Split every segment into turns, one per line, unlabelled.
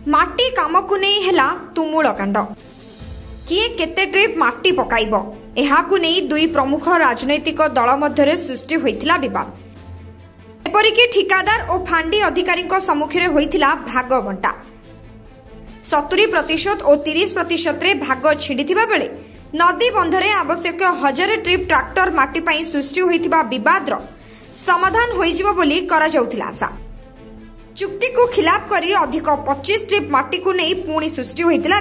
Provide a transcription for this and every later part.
माटी काम को नहीं हेला तुमुल कांड किए केते ट्रिप माटी पकाइब एहाकु नहीं दुई प्रमुख राजनैतिक दल मध्य सृष्टि होइथिला विवाद। एपरिकी ठिकादार और फांडी अधिकारी सम्मुखें होइथिला भाग बंटा 70% और 30% रे भाग छिंडिथिबा बेले नदी बंधरे आवश्यक 1000 ट्रिप ट्रैक्टर माटी पई सृष्टि होइथिबा विवाद समाधान होइजिबो बोली करा जाउथिला आशा। चुक्ति को खिलाफ करी अधिक 25 ट्रिप माटी को नहीं पुणी सृष्टि होइथिला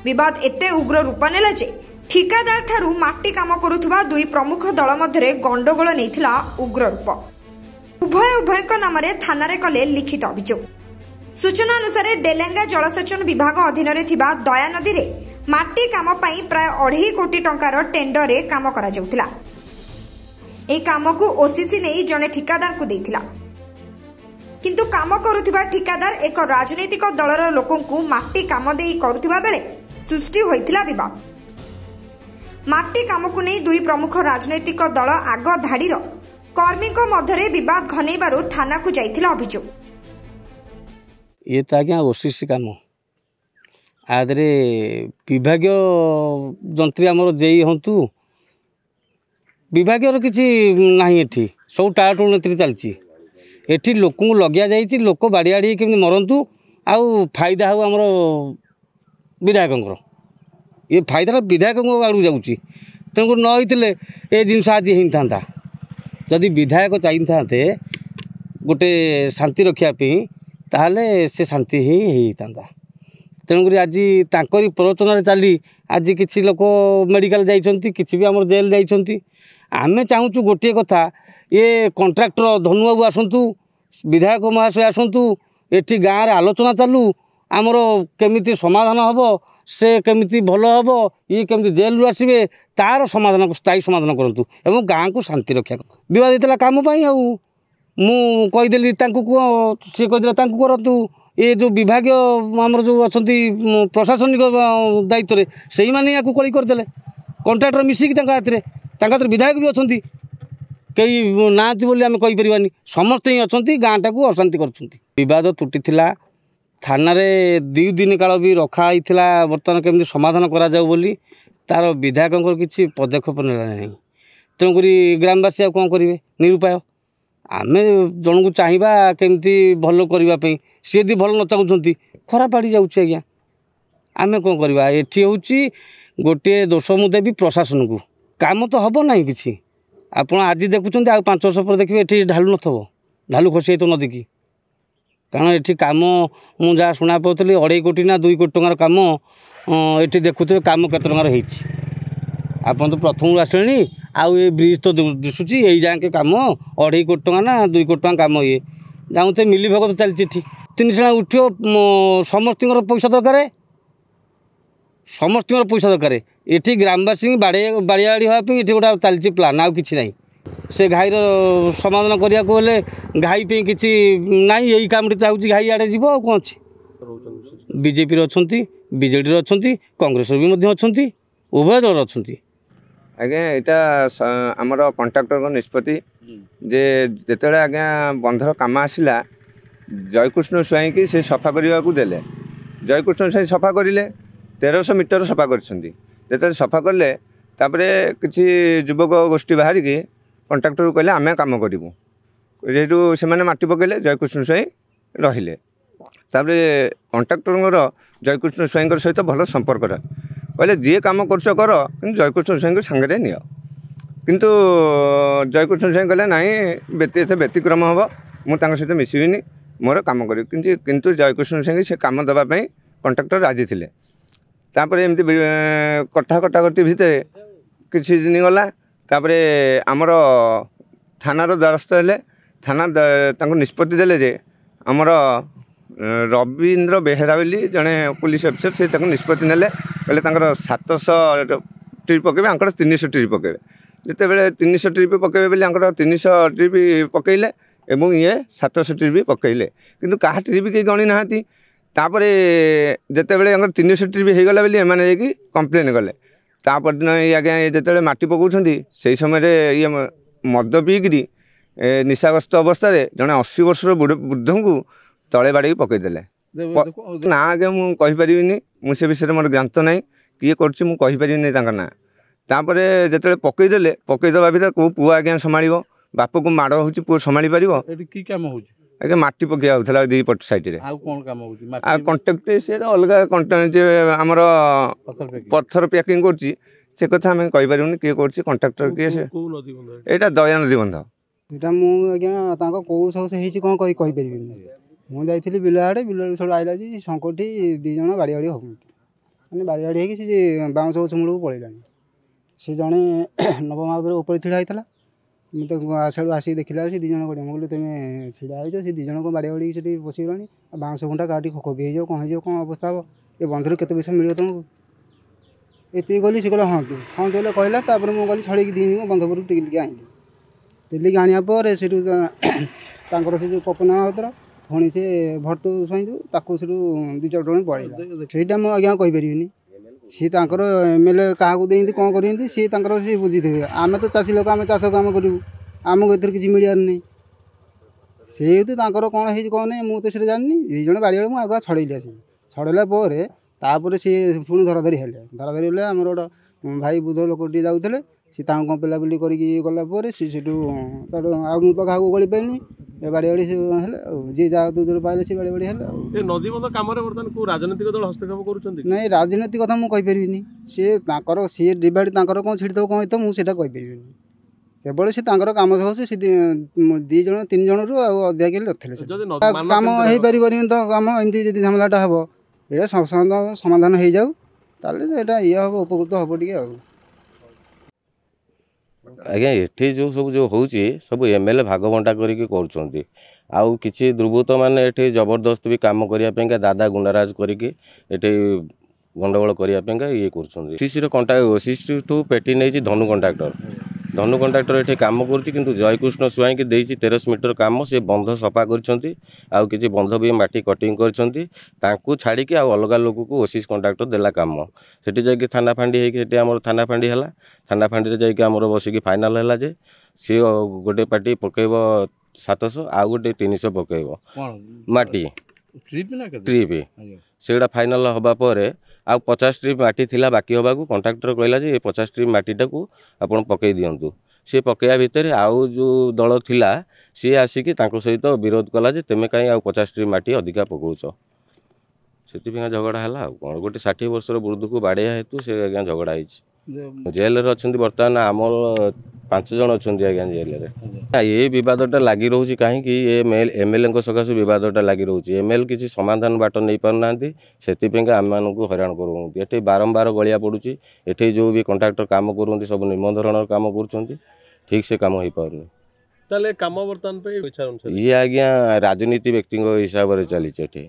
विवाद एते उग्र रूप नेला जे ठिकादार ठारू माटी काम करुथुबा दुई प्रमुख दल मध्य गंडगोल नैथिला उग्र रूप। उभय नाम थाना रे कले लिखित अभियोग। सूचना अनुसार डेलेंगा जलसेचन विभाग अधीन थिबा दया नदी रे माटी काम पई प्राय 2.5 कोटी टंकार टेंडर रे काम करा जाउथिला। ए काम को ओसीसी नै जने ठिकादार को देथिला, किंतु काम करुथिबा ठिकादार एक राजनैतिक दलर लोकंकु माटी काम देई करुथिबा बेले सृष्टि होइथिला विवाद। माटी काम को नहीं दुई प्रमुख राजनैतिक दल आग धाड़ीर कर्मी मध्य विवाद घनैबारु थाना को जाइथिला अभियोग।
ये तो आज्ञा ओसीसी काम आदरे विभाग जंत्री आमर जेई हंतु विभाग किसी ना एठी सब टाटोल नीति चलती एठी लोक को लगिया जाइए लोक बाड़ी आड़ी केमी मरतु आउ फायदा हो आमर विधायक ये फायदा विधायक आड़ जाऊँगी तेणुक न होते ये जिनस आज होता जदि विधायक चाहिए गोटे शांति रखापी ताहले से शांति ही होता। तेणुक आज तांकरी प्ररोचन चली आज किसी लोक मेडिकल जाइछंती किसी भी आम जेल जाइछंती। आमे चाहूँ गोटे कथा ये कंट्राक्टर धनुबाबू आसतु विधायक महाशय आसतु एठी गाँव रे आलोचना चालू आमर केमिति समाधान हम से केमिति भल हम ये केमिति जेल रू आसबे तार समाधान स्थायी समाधान करंतु एवं गाँव को शांति रक्षा विवाद होता काम मु कहीदेली सी कहीदे करतु ये जो विभाग आमर जो अच्छा प्रशासनिक दायित्व से मैंने या कली करदे कंट्राक्टर मिसिक विधायक भी अच्छा कई ना बोली आम कहीपरानी समस्ते ही अच्छा गाँटा को अशांति कर तुटी थाना रे 2 दिन काल भी रखाई बर्तमान केमती समाधान करा जाऊ बोली तार विधायक किसी पदक्षेप ना तेणुक ग्रामवासी आ कौन करेंगे निरुपाय आम जन को चाहिए केमती भल करने सी यदि भल न चाहते खराब आड़ी जाऊँगी आज्ञा आम कौन करवा एटी हूँ गोटे दोष मु देवी प्रशासन को काम तो हम ना कि आप आज देखुं आ 5 वर्ष पर देखिए ये ढालू न ढालू खसी तो नदी की कारण ये कम मुझा शुणा पाती 2.5 कोटी ना 2 कोटी टंकार कम ये देखुए कम केत टंकार आप तो प्रथम आसे आउ ये ब्रिज तो दिशुची यही जाके कम 2.5 कोटी टंका ना 2 कोटी टंका कम ये जाऊँ मिली भगत चलती 3 साल उठो समस्त पैसा दरकार समस्त पैसा दरकार ये ग्रामवासी बाड़िया बाड़ी हाँपी ये गोटे चलती प्लान आउ कि ना से घाईर समाधान करने को घाई पे किसी ना यही काम चाहूँगी घाई आड़े जीव कौन अच्छी बीजेपी अच्छा बीजेडी अच्छा कांग्रेस भी अच्छा उभय दल अच्छा
आज्ञा यहाँ आमर कंट्राक्टर निष्पत्ति जे जिते आज्ञा बंधर कम आसला जयकृष्ण स्वाई की से सफा करने को देले जयकृष्ण स्वाई सफा करें 1300 मीटर सफा कर सफा कले किसी युवक गोष्ठी बाहर की कंट्राक्टर को कहले आम कम करूँ जेहतु से माटी पकड़े जयकृष्ण स्वाई रहिले कंट्राक्टर जयकृष्ण स्वाई सहित भल संपर्क कहले जी कम कर जयकृष्ण स्वाई सांगे नि किंतु जयकृष्ण स्वाई कहले ना एत व्यतिक्रम हम मुझे सहित मिसबिनी मोर कम कर किंतु जयकृष्ण स्वाई से कम देवाई कंट्राक्टर राजी थे तापर एमती कटा कटाकटी भितर किसी दिन गला आमर थानार द्वारस्थ हेले थाना निष्पत्ति देले जे आमर रवींद्र बेहेरा बोली जड़े पुलिस अफिसर से निष्पत्ति नेले कहले 700 ट्रिप पकेबे आंकर 300 ट्रिप पकेबे जिते बेले 300 ट्रिप पकेबे बोली आंकर 300 ट्रिप पकेइले एवं ये 700 ट्रिप पकेइले किंतु कहा ट्रिप के गणी नाहांती तापरे जिते बेले 300 ट्रिप हो गला बोली एमाने जाइकी कंप्लेन कले तापर दिन ये आज्ञा जिते माटी पकाउछंती से समय ये मद पीकरी निशाग्रस्त अवस्था जड़े 80 वर्षर वृद्ध को तले बाड़ी पकईदे ନା ଆଜ୍ଞା ମୁଁ କହିପାରିବିନି, ମୁଁ ସେ ବିଷୟରେ ମୋର ଜ୍ଞାତ ନାହିଁ, କିଏ କରୁଛି ମୁଁ କହିପାରିବିନି ତାଙ୍କ ନାଁ। ତାପରେ ଯେତେବେଳେ ପକେଇଦେବା ଭିତରେ କେଉଁ ପୁଅ ଆଜ୍ଞା ସମ୍ଭାଳିବ, ବାପକୁ ମାଡ଼ ହେଉଛି ପୁଅ ସମ୍ଭାଳି ପାରିବ?
କି କାମ ହେଉଛି
ଆଜ୍ଞା ମାଟି ପକେଇବା ହେଉଥିଲା ଦୁଇ ପଟ ସାଇଡ଼ରେ।
ଆଉ କ'ଣ କାମ ହେଉଛି?
ଆଉ କଣ୍ଟ୍ରାକ୍ଟ ସେ ଅଲଗା ଯେ ଆମର ପଥର ପ୍ୟାକିଂ କରୁଛି, ସେ କଥା ଆମେ କହିପାରିବୁନି କିଏ କରୁଛି, କଣ୍ଟ୍ରାକ୍ଟର କିଏ। ସେ ଏଇଟା ଦୟା ନଦୀ ବନ୍ଧ।
ଏଇଟା ମୁଁ ଆଜ୍ଞା ତାଙ୍କ କେଉଁ ସହସ ହେଇଛି କ'ଣ କହିପାରିବିନି। ମୁଁ ଯାଇଥିଲି ବିଲ ଆଡ଼େ, ବିଲରୁ ସବୁ ଆଇଲା ଯେ ଶଙ୍କଠି 2 ଜଣ ବାଡ଼ି ହେଉଛନ୍ତି, ମାନେ ବାଡ଼ି ହେଇକି ସେ ବାଉଁଶ ଗଛ ମୂଳକୁ ପଳେଇଲାଣି। ସେ ଜଣେ ନବମ ଆଗରେ ଉପରେ ଛିଡ଼ା ହେଇଥିଲା। ମୁଁ ତ ଆସାଡ଼ୁ ଆସିକି ଦେଖିଲା ସେ 2 ଜଣ ଗଡ଼ିଆ। ମୁଁ କହିଲି ତୁମେ ଛିଡ଼ା ହେଇଛ, ସେ 2 ଜଣଙ୍କ ବାଡ଼ି ବାଡ଼ିକି ସେଠି ବସିଗଲାଣି। ଆଉ ବାଉଁଶ ଘୁଣ୍ଟା କାହାଠି ଖୋବି ହେଇଯିବ, କ'ଣ ହେଇଯିବ, କ'ଣ ଅବସ୍ଥା ହେବ, ଏ ବନ୍ଧରୁ କେତେ ପଇସା ମିଳିବ ତୁମକୁ, ଏତିକି ଗଲି। ସେ କହିଲା ହଁ ହେଲେ କହିଲା। ତାପରେ ମୁଁ ଗଲି ଛଡ଼େଇକି ଦିନ ବନ୍ଧ ଉପରକୁ ଟିକିଲିକି ଆଣିଲି। ଟିକିଲିକି ଆଣିବା ପରେ ସେଠୁ ତାଙ୍କର ସେ ଯେଉଁ ପପନା ହତ୍ର ପୁଣି ସେ ଭର୍ତ୍ତ ସ୍ୱାଇଁ ଯେଉଁ ତାକୁ ସେଠୁ 2-4 ଟଙ୍କା ପଳେଇଲା। ସେଇଟା ମୁଁ ଆଜ୍ଞା କହିପାରିବିନି। ସିଏ ତାଙ୍କର MLA କାହାକୁ ଦେଇନ୍ତି କ'ଣ କରିଛନ୍ତି ସିଏ ତାଙ୍କର ସିଏ ବୁଝିଥିବେ। ଆମେ ତ ଚାଷୀ ଲୋକ, ଆମେ ଚାଷ କାମ କରିବୁ, ଆମକୁ ଏଥିରେ କିଛି ମିଳିବାର ନାହିଁ। ସେହେତୁ ତାଙ୍କର କ'ଣ ହେଇଛି କ'ଣ ନାହିଁ ମୁଁ ତ ସେଟା ଜାଣିନି। 2 ଜଣ ବାଡ଼ି ମୁଁ ଆଗୁଆ ଛଡ଼େଇଲି। ଆସିକି ଛଡ଼େଇଲା ପରେ ତାପରେ ସିଏ ପୁଣି ଧରାଧରି ହେଲେ। ଆମର ଗୋଟେ ଭାଇ ବୁଧ ଲୋକଟିଏ ଯାଉଥିଲେ, ସେ ତାଙ୍କୁ କ'ଣ ପେଲାପେଲି କରିକି ଗଲା ପରେ ସେ ସେଠୁ ଆଉ ମୁଁ ତ କାହାକୁ ଗଳି ପାରିନି। ଏ ବାଡ଼ି ସେ ହେଲେ ଆଉ ଯିଏ ଯାହା ଦୂର ପାଇଲେ ସେ ବାଡ଼ି ହେଲେ। ଆଉ
ଏ ନଦୀବନ୍ଧ କାମରେ ବର୍ତ୍ତମାନ କେଉଁ ରାଜନୈତିକ ଦଳ ହସ୍ତକ୍ଷେପ କରୁଛନ୍ତି?
ନାଇଁ ରାଜନୈତିକ କଥା ମୁଁ କହିପାରିବିନି। ସିଏ ତାଙ୍କର ସିଏ ଡିଭାଇଡ଼ ତାଙ୍କର କ'ଣ ଛିଡ଼ିଥିବ କ'ଣ ହେଇଥିବ ମୁଁ ସେଇଟା କହିପାରିବିନି। କେବଳ ସେ ତାଙ୍କର କାମ ସହ ସେ 2 ଜଣ 3 ଜଣରୁ ଆଉ ଅଧିକା କେହି ନଥିଲେ। କାମ ହେଇପାରିବନି ତ, କାମ ଏମିତି ଯଦି ଝାମେଲାଟା ହେବ, ଏଇଟା ସମାଧାନ ହେଇଯାଉ, ତାହେଲେ ଏଇଟା ହେବ ଉପକୃତ ହେବ ଟିକେ। ଆଉ
ଆଜ୍ଞା ଏଠି ସବୁ ହେଉଛି ସବୁ MLA ଭାଗବଣ୍ଟା କରିକି କରୁଛନ୍ତି। ଆଉ କିଛି ଦୁର୍ବୃତ୍ତ ମାନେ ଏଠି ଜବରଦସ୍ତ ବି କାମ କରିବା ପାଇଁକା ଦାଦା ଗୁଣ୍ଡାରାଜ କରିକି ଏଠି ଗଣ୍ଡଗୋଳ କରିବା ପାଇଁକା ଇଏ କରୁଛନ୍ତି। OCCର OCCଠୁ ପେଟି ନେଇଛି ଧନୁ କଣ୍ଟ୍ରାକ୍ଟର ଏଠି କାମ କରୁଛି, କିନ୍ତୁ ଜୟକୃଷ୍ଣ ସ୍ୱାଇଁକି ଦେଇଛି 13 ମିଟର କାମ। ସେ ବନ୍ଧ ସଫା କରିଛନ୍ତି, ଆଉ କିଛି ବନ୍ଧ ବି ମାଟି କଟିଂ କରିଛନ୍ତି। ତାଙ୍କୁ ଛାଡ଼ିକି ଆଉ ଅଲଗା ଲୋକକୁ OCC କଣ୍ଟ୍ରାକ୍ଟର ଦେଲା କାମ। ସେଠି ଯାଇକି ଥାନା ଫାଣ୍ଡି ହେଇକି ସେଠି ଆମର ଥାନା ଫାଣ୍ଡି ହେଲା। ଥାନା ଫାଣ୍ଡିରେ ଯାଇକି ଆମର ବସିକି ଫାଇନାଲ୍ ହେଲା ଯେ ସିଏ ଗୋଟେ ପାର୍ଟି ପକେଇବ 700, ଆଉ ଗୋଟେ 300 ପକେଇବ ମାଟି ଟ୍ରିପ୍। ସେଗୁଡ଼ା ଫାଇନାଲ୍ ହେବା ପରେ ଆଉ 50 ଟ୍ରିପ୍ ମାଟି ଥିଲା ବାକି ହେବାକୁ। କଣ୍ଟ୍ରାକ୍ଟର କହିଲା ଯେ ଏ 50 ଟ୍ରିପ୍ ମାଟିଟାକୁ ଆପଣ ପକେଇ ଦିଅନ୍ତୁ। ସେ ପକେଇବା ଭିତରେ ଆଉ ଯେଉଁ ଦଳ ଥିଲା ସିଏ ଆସିକି ତାଙ୍କ ସହିତ ବିରୋଧ କଲା ଯେ ତୁମେ କାହିଁ ଆଉ 50 ଟ୍ରିପ୍ ମାଟି ଅଧିକା ପକାଉଛ। ସେଥିପାଇଁ ଝଗଡ଼ା ହେଲା। ଆଉ କ'ଣ ଗୋଟେ 60 ବର୍ଷର ବୃଦ୍ଧକୁ ବାଡ଼େଇବା ହେତୁ ସେ ଆଜ୍ଞା ଝଗଡ଼ା ହେଇଛି। ଜେଲରେ ଅଛନ୍ତି ବର୍ତ୍ତମାନ ଆମର 5 ଜଣ ଅଛନ୍ତି ଆଜ୍ଞା ଜେଲରେ। ଏ ବିବାଦଟା ଲାଗି ରହୁଛି କାହିଁକି, MLAଙ୍କ ସକାଶେ ବିବାଦଟା ଲାଗି ରହୁଛି। MLA କିଛି ସମାଧାନ ବାଟ ନେଇପାରୁନାହାନ୍ତି, ସେଥିପାଇଁକା ଆମମାନଙ୍କୁ ହଇରାଣ କରୁଛନ୍ତି। ଏଠି ବାରମ୍ବାର ଗଳିଆ ପଡ଼ୁଛି। ଏଠି ଯେଉଁ ବି କଣ୍ଟ୍ରାକ୍ଟର କାମ କରୁଛନ୍ତି ସବୁ ନିମ୍ନ ଧରଣର କାମ କରୁଛନ୍ତି, ଠିକ୍ ସେ କାମ ହେଇପାରୁନି।
ତାହେଲେ କାମ ବର୍ତ୍ତମାନ ପାଇଁ ଇଏ ଆଜ୍ଞା
ରାଜନୀତି ବ୍ୟକ୍ତିଙ୍କ ହିସାବରେ ଚାଲିଛି ଏଠି।